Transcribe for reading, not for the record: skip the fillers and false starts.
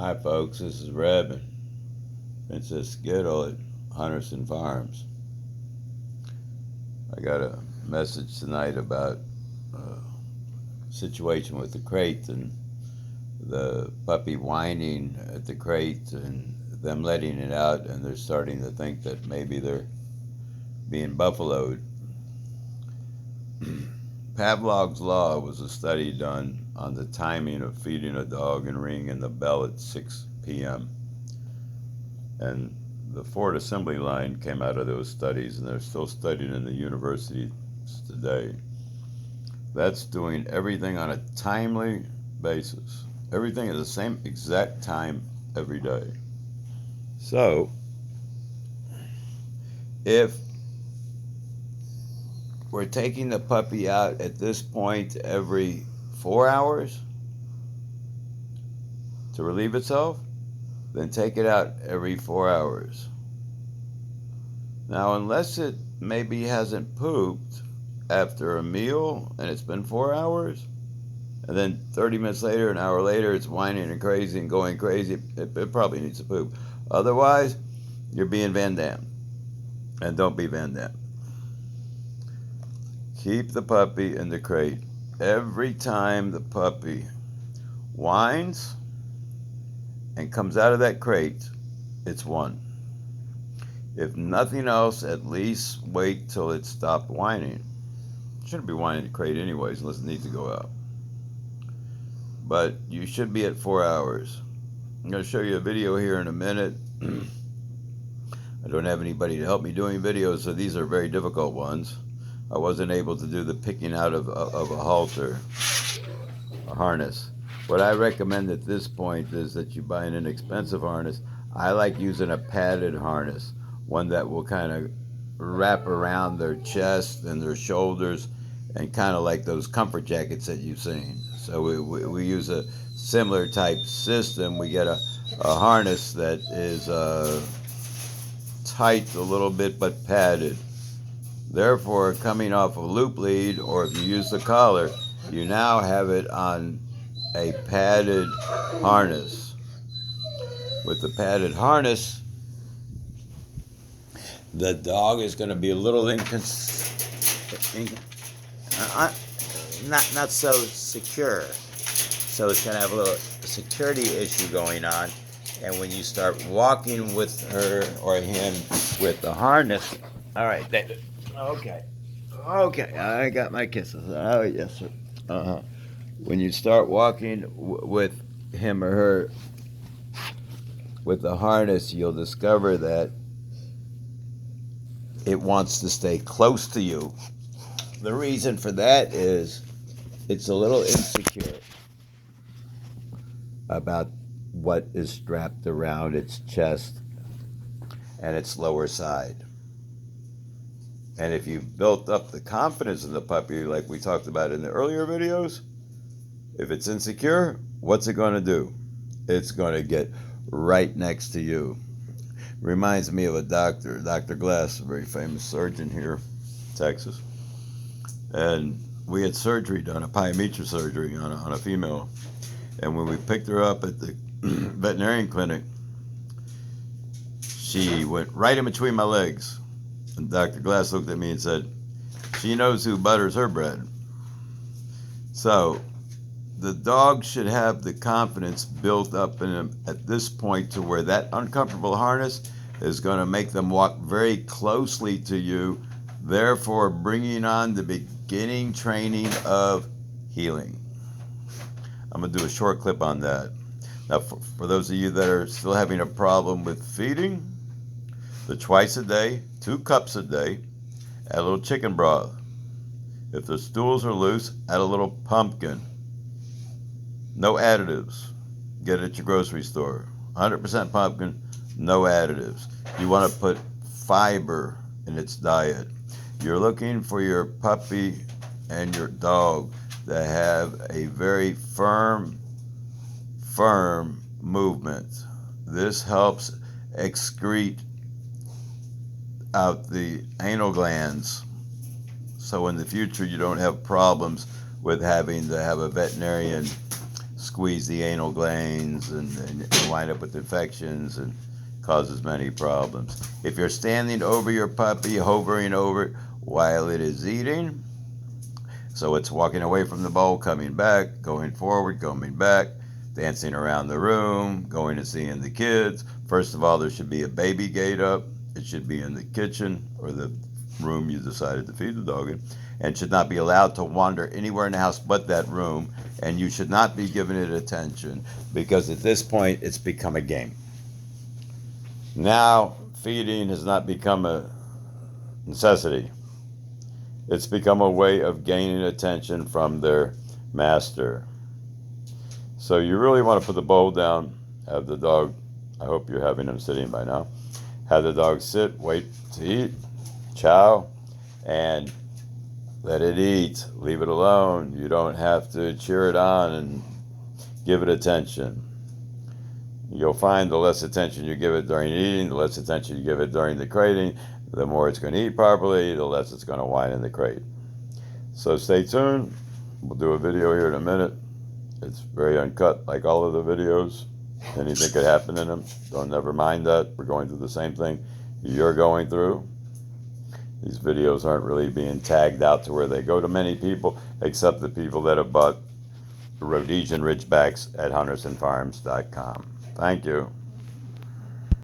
Hi folks, this is Reb and Princess Skittle at Hunterson Farms. I got a message tonight about a situation with the crate and the puppy whining at the crate and them letting it out, and they're starting to think that maybe they're being buffaloed. Pavlov's Law was a study done on the timing of feeding a dog and ringing the bell at 6 p.m. And the Ford assembly line came out of those studies, and they're still studying in the universities today. That's doing everything on a timely basis. Everything at the same exact time every day. So, if we're taking the puppy out at this point every 4 hours to relieve itself, then take it out every 4 hours. Now, unless it maybe hasn't pooped after a meal and it's been 4 hours, and then 30 minutes later, an hour later, it's whining and crazy and going crazy, it probably needs to poop. Otherwise, you're being Van Damme. And don't be Van Damme. Keep the puppy in the crate. Every time the puppy whines and comes out of that crate, it's one. If nothing else, at least wait till it stopped whining. Shouldn't be whining in the crate anyways, unless it needs to go out. But you should be at 4 hours. I'm going to show you a video here in a minute. I don't have anybody to help me doing videos, so these are very difficult ones. I wasn't able to do the picking out of a halter, a harness. What I recommend at this point is that you buy an inexpensive harness. I like using a padded harness, one that will kind of wrap around their chest and their shoulders, and kind of like those comfort jackets that you've seen. So we use a similar type system. We get a harness that is tight a little bit but padded. Therefore, coming off a loop lead, or if you use the collar, you now have it on a padded harness. With the padded harness, the dog is going to be a little not so secure. So it's going to have a little security issue going on. And when you start walking with her or him with the harness, all right, okay, I got my kisses. Oh yes, sir. When you start walking with him or her with the harness, you'll discover that it wants to stay close to you. The reason for that is it's a little insecure about what is strapped around its chest and its lower side. And if you've built up the confidence in the puppy, like we talked about in the earlier videos, if it's insecure, what's it going to do? It's going to get right next to you. Reminds me of a doctor, Dr. Glass, a very famous surgeon here in Texas. And we had surgery done, a pyometra surgery on a female. And when we picked her up at the veterinarian clinic, she went right in between my legs. And Dr. Glass looked at me and said, "She knows who butters her bread." So the dog should have the confidence built up in them at this point to where that uncomfortable harness is going to make them walk very closely to you, therefore bringing on the beginning training of healing. I'm going to do a short clip on that. Now, for those of you that are still having a problem with feeding, the twice a day, 2 cups a day, add a little chicken broth. If the stools are loose, add a little pumpkin. No additives. Get it at your grocery store. 100% pumpkin, no additives. You want to put fiber in its diet. You're looking for your puppy and your dog to have a very firm movement. This helps excrete out the anal glands, so in the future you don't have problems with having to have a veterinarian squeeze the anal glands and wind up with infections and causes many problems. If you're standing over your puppy, hovering over it while it is eating, so it's walking away from the bowl, coming back, going forward, coming back, dancing around the room, going and seeing the kids. First of all, there should be a baby gate up. It should be in the kitchen or the room you decided to feed the dog in, and should not be allowed to wander anywhere in the house but that room. And you should not be giving it attention, because at this point it's become a game. Now feeding has not become a necessity. It's become a way of gaining attention from their master. So you really want to put the bowl down, have the dog, I hope you're having them sitting by now, have the dog sit, wait to eat, chow, and let it eat. Leave it alone. You don't have to cheer it on and give it attention. You'll find the less attention you give it during eating, the less attention you give it during the crating, the more it's going to eat properly, the less it's going to whine in the crate. So stay tuned. We'll do a video here in a minute. It's very uncut, like all of the videos. Anything could happen in them. Don't never mind that. We're going through the same thing you're going through. These videos aren't really being tagged out to where they go to many people, except the people that have bought the Rhodesian Ridgebacks at HuntersonFarms.com. Thank you.